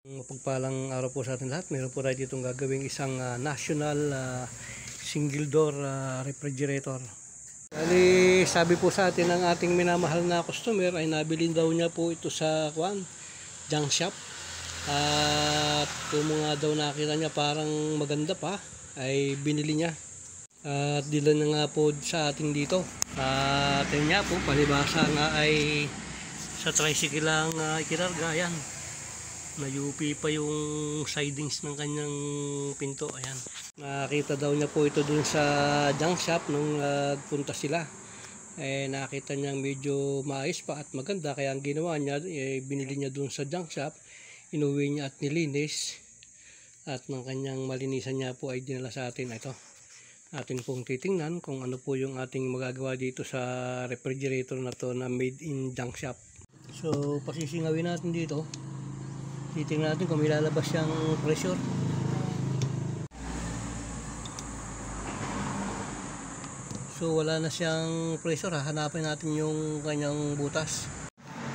Mapagpalang araw po sa atin lahat. Meron po tayo ditong gagawing isang national single door refrigerator. Bali, sabi po sa atin ng ating minamahal na customer ay nabili daw niya po ito sa junk shop. At kung mga daw nakita niya parang maganda pa ay binili niya. At dila na nga po sa ating dito. At yun nga po, palibasa nga ay sa tricycle lang ikinarga. Ayan, na-UP pa yung sidings ng kanyang pinto. Ayan, nakita daw niya po ito dun sa junk shop nung nagpunta sila. Nakita niya medyo maayos pa at maganda, kaya ang ginawa niya binili niya dun sa junk shop, inuwi niya at nilinis, at ng kanyang malinisan niya po ay dinala sa atin. Ito atin pong titingnan kung ano po yung ating magagawa dito sa refrigerator na to na made in junk shop. So pasisingawin natin dito, titingnan natin kung may lalabas siyang pressure. So wala na siyang pressure, hanapin natin yung kanyang butas.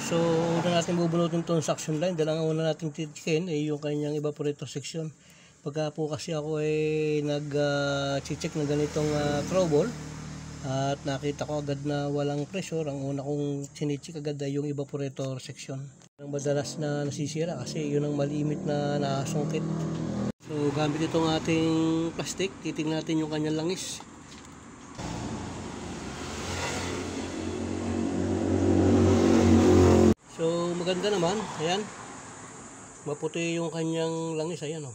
So una natin bubunutin itong suction line. Dahil ang una natin titikin ay yung kanyang evaporator section. Pagka po kasi ako ay nag-check ng ganitong trouble at nakita ko agad na walang pressure, ang una kong sinicheck agad ay yung evaporator section. Ang madalas na nasisira kasi yun ang malimit na nasungkit. So gamit itong ating plastic, titingnan natin yung kanyang langis. So maganda naman, ayan, maputi yung kanyang langis, ayan o.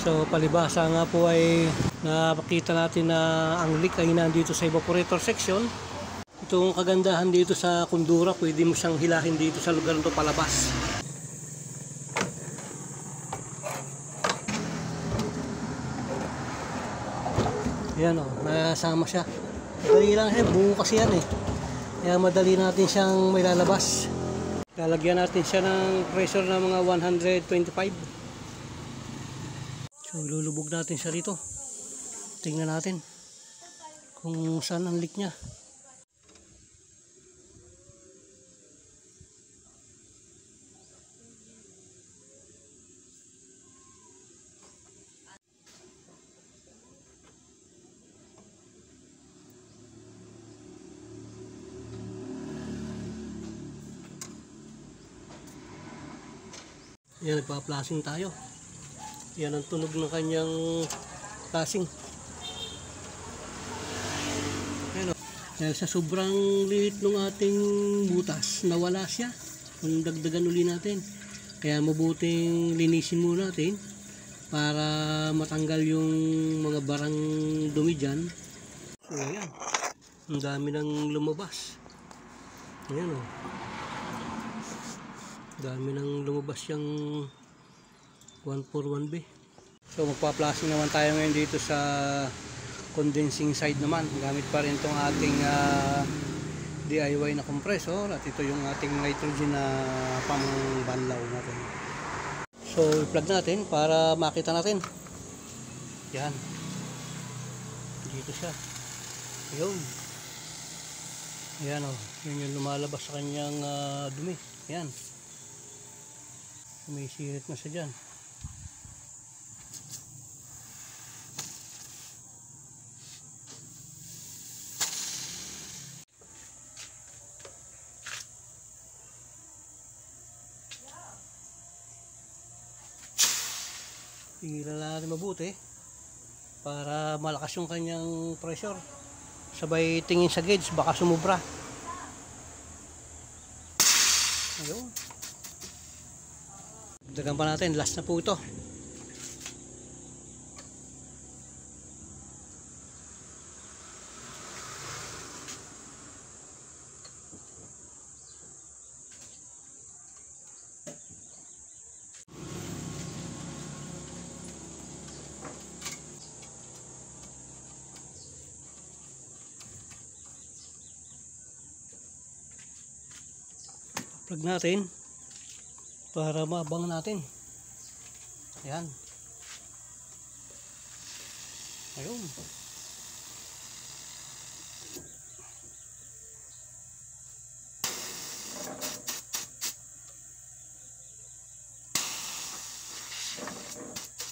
So palibasa nga po ay nakakita natin na ang leak ay nandito sa evaporator section. Itong kagandahan dito sa kundura, pwede mo siyang hilahin dito sa lugar nito palabas. Ayan o, nasama siya. Madali lang siya, buo kasi yan eh. Kaya madali natin siyang may lalabas. Lalagyan natin siya ng pressure na mga 125. So ilulubog natin siya rito. Tingnan natin kung saan ang leak niya. Yan, nagpa-flashing tayo. Yan ang tunog ng kanyang flashing. Ayan o. Dahil sa sobrang liit ng ating butas, nawala siya. Kung dagdagan uli natin. Kaya mabuting linisin muna natin para matanggal yung mga barang dumi dyan. So ayan, ang dami nang lumabas. Ayan o. Dami nang lumabas yung 141B. So magpa-flashing naman tayo ngayon dito sa condensing side naman. Gamit pa rin itong ating DIY na compressor, at ito yung ating nitrogen na pang-banlaw natin. So i-plug natin para makita natin. Yan, dito siya. Ayun. Ayan o, yun yung lumalabas sa kanyang dumi. Ayan, may sirit na siya dyan. Tingnan natin mabuti para malakas yung kanyang pressure. Sabay tingin sa gauge, baka sumubra. Ayun. Dagan pa natin, last na po ito. Plug natin para maabang natin. Ayan. Ayun.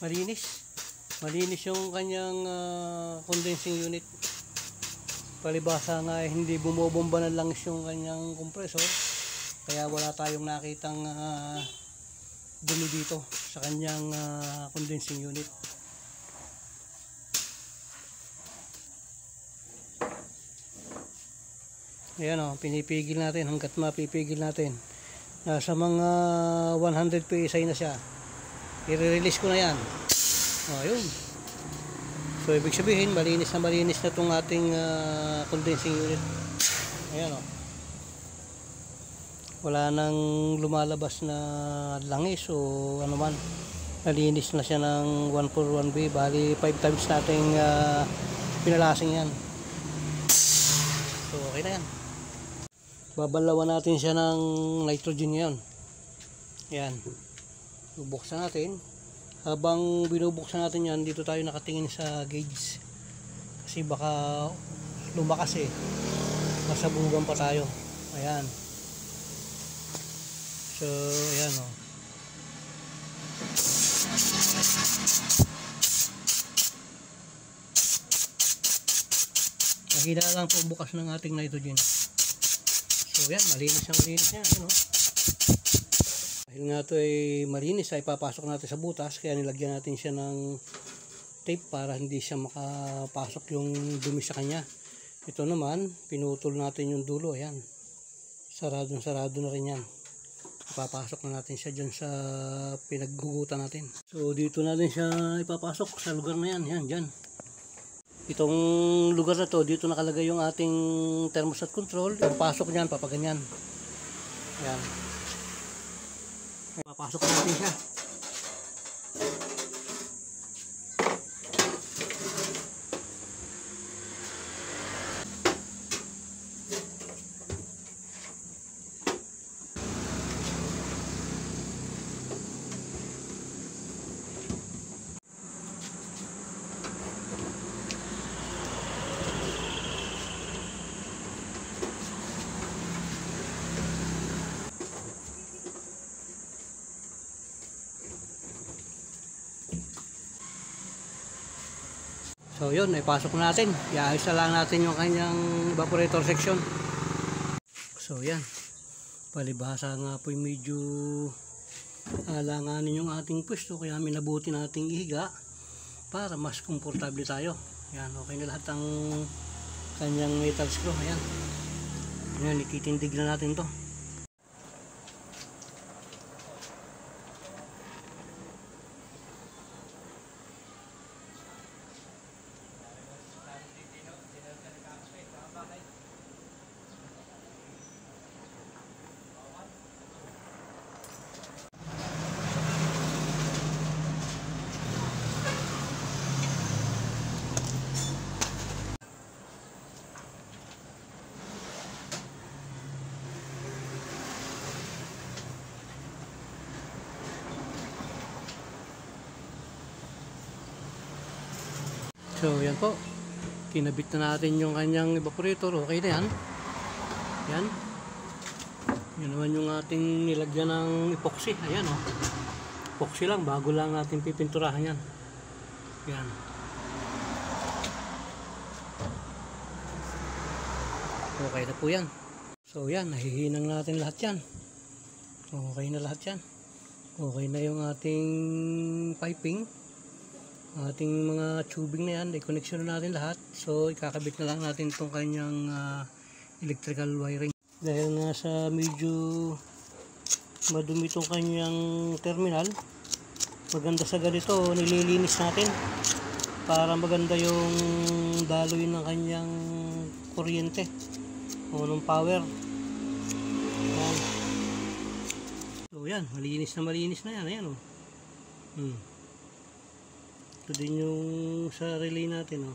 Malinis yung kanyang condensing unit. Palibasa nga hindi bumobomba ng langis yung kanyang compressor, kaya wala tayong nakitang dumi dito sa kanyang condensing unit. Ayan o, pinipigil natin hanggat mapipigil natin. Nasa mga 100 PSI na siya. I-release ko na yan. Ayun. So ibig sabihin malinis na itong ating condensing unit. Ayan o. Wala nang lumalabas na langis o ano man. Nalinis na siya ng 141B. Bali 5 times nating pinalasing yan. So okay na yan. Babalawan natin siya ng nitrogen ngayon. Ayan. Bubuksan natin. Habang binubuksan natin yan, dito tayo nakatingin sa gauge. Kasi baka lumakas masabugan pa tayo. Ayan. So, ayan o. Nakita lang po bukas ng ating nitrogen. So, ayan. Malinis niya. Ayan o. Dahil nga ito ay malinis, ay papasok natin sa butas, kaya nilagyan natin siya ng tape para hindi siya makapasok yung dumi sa kanya. Ito naman, pinutol natin yung dulo. Ayan, sarado na rin yan. Ipapasok na natin siya dyan sa pinaghugutan natin. So dito natin siya ipapasok sa lugar na yan. Yan, dyan. Itong lugar na to, dito nakalagay yung ating thermostat control. Yung pasok niyan, papaganyan. Ayan. Papasok natin siya. So yun, ipasok na natin. Iayos na lang natin yung kanyang evaporator section. So yan, palibhasa nga po medyo alanganin yung ating pwesto, kaya minabuti nating ihiga para mas komportable tayo. Yan, okay na lahat ang kanyang metal screw. Ayan, yan, ititindig na natin to. So yan po, kinabit na natin yung kanyang evaporator. Okay na yan. Yan. Yun naman yung ating nilagyan ng epoxy. Ayan o. Epoxy lang, bago lang natin pipinturahan yan. Yan. Okay na po yan. So yan, nahihinang natin lahat yan. Okay na lahat yan. Okay na yung ating piping. Ating mga tubing na yan, i-connection na natin lahat. So ikakabit na lang natin itong kanyang electrical wiring. Dahil nga sa medyo madumi itong kanyang terminal, maganda sa ganito, nililinis natin para maganda yung daloy ng kanyang kuryente o ng power. Ayan. So yan, malinis na yan. Ayan o. Ito din yung sa relay natin.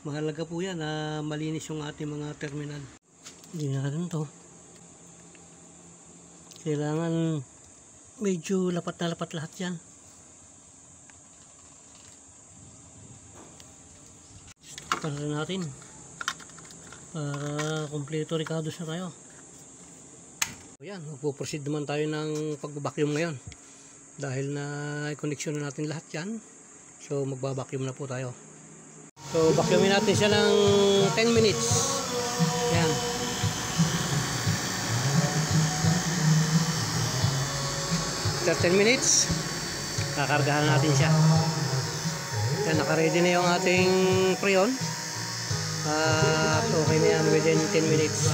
Mahalaga po yan na malinis yung ating mga terminal. Hindi natin to. Kailangan medyo lapat na lapat lahat yan. Para natin. Para kompleto rekados na tayo. Ayan, magpo-proceed naman tayo ng pagbabacuum ngayon. Dahil na i-connection na natin lahat yan. So magbabacuum na po tayo. So vacuumin natin siya ng 10 minutes. Ayan. After 10 minutes, kakargahan natin siya. Yan, naka-ready na yung ating freon. At okay na yan within 10 minutes.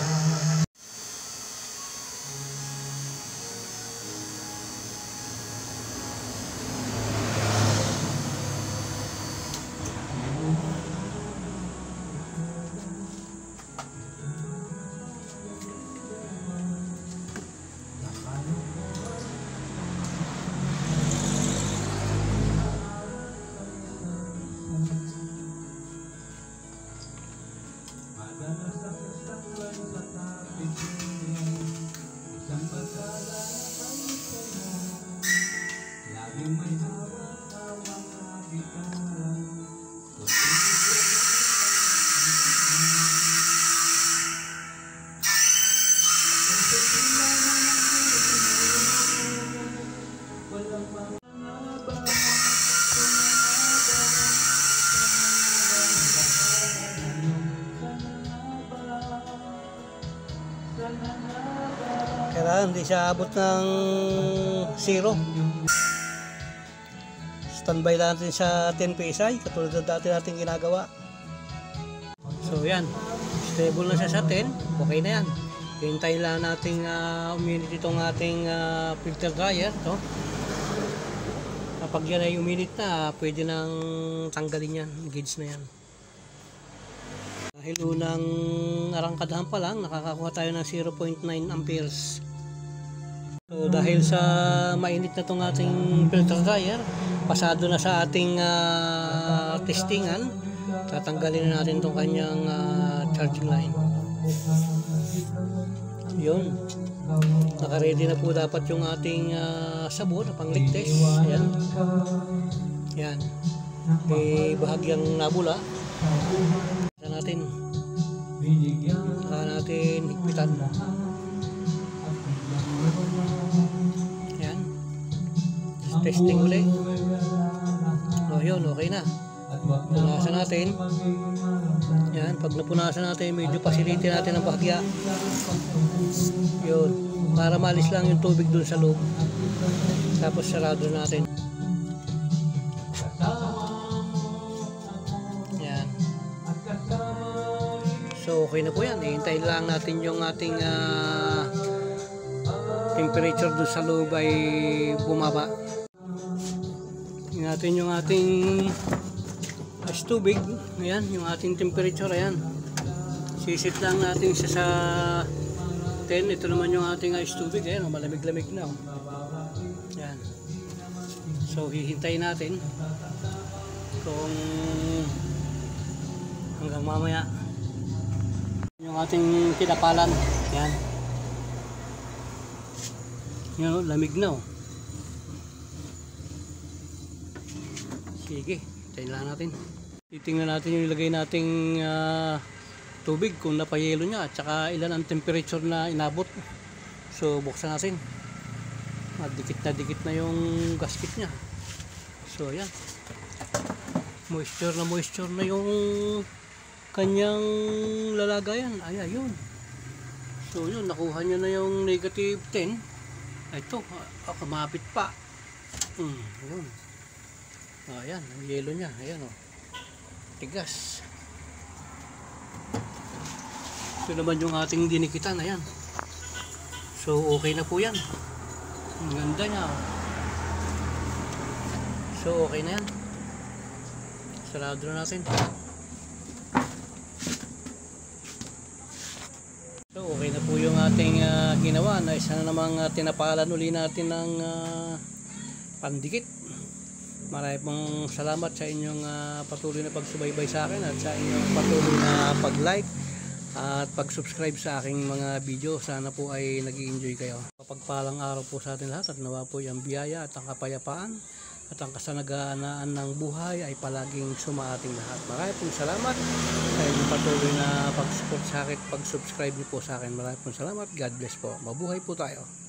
Kaya hindi siya abot ng 0. Standby natin sa 10 PSI katulad ng dati natin ginagawa. So yan, stable na siya sa 10. Okay na yan. Hintayin lang nating uminit itong ating filter dryer to. Kapag yan ay uminit na, pwede nang tanggalin yan, gauge na yan. Dahil unang arangkadahan pa lang, nakakakuha tayo ng 0.9 amperes. So dahil sa mainit na itong ating filter dryer, pasado na sa ating testingan, tatanggalin na natin itong kanyang charging line. Yun, naka-ready na po dapat yung ating sabon na pang-leak test. Ayan. Yan, may bahagyang nabula. Natin higpitan. Yan, testing ulit. O yun, okay na. Punasan natin. Yan, pag napunasan natin, medyo pasilitin natin ang bahagya. Yun, para malis lang yung tubig dun sa loob. Tapos sarado natin. So okay na po yan. Ihintayin lang natin yung ating temperature doon sa loob ay bumaba. Tingnan natin yung ating ice tubig. Ayan, yung ating temperature. Ayan. Sisit lang natin siya sa 10. Ito naman yung ating ice tubig. Ayan, malamig-lamig na. Ayan. So hihintayin natin kung hanggang mamaya. Yung ating kinapalan. Yan. Yan, lamig na. Sige, tayin lang natin. Titingnan natin yung ilagay nating tubig kung napayelo niya at saka ilan ang temperature na inabot. So buksan natin. Dikit na yung gasket niya. So yan. Moisture na yung kanyang lalagayan. Ay, ayun. So yun, nakuha niya na yung negative 10. Ito, kumapit pa. Yun. Ayan, ang yelo niya. Ayan, oh. Tigas. Ito naman yung ating dinikitan. Ayan. So okay na po yan. Ang ganda niya, oh. So okay na yan. Sarado na natin. So okay na po yung ating ginawa na isa na namang tinapalan uli natin ng pandikit. Maraming pong salamat sa inyong patuloy na pagsubaybay sa akin at sa inyong patuloy na pag-like at pag-subscribe sa aking mga video. Sana po ay nag-i-enjoy kayo. Pagpalang araw po sa atin lahat at nawa po yung biyaya at ang kapayapaan at ang kasaganaan ng buhay ay palaging sumaating lahat. Maraming pong salamat sa inyong patuloy na pag-support sa akin, pag-subscribe niyo po sa akin. Maraming pong salamat. God bless po. Mabuhay po tayo.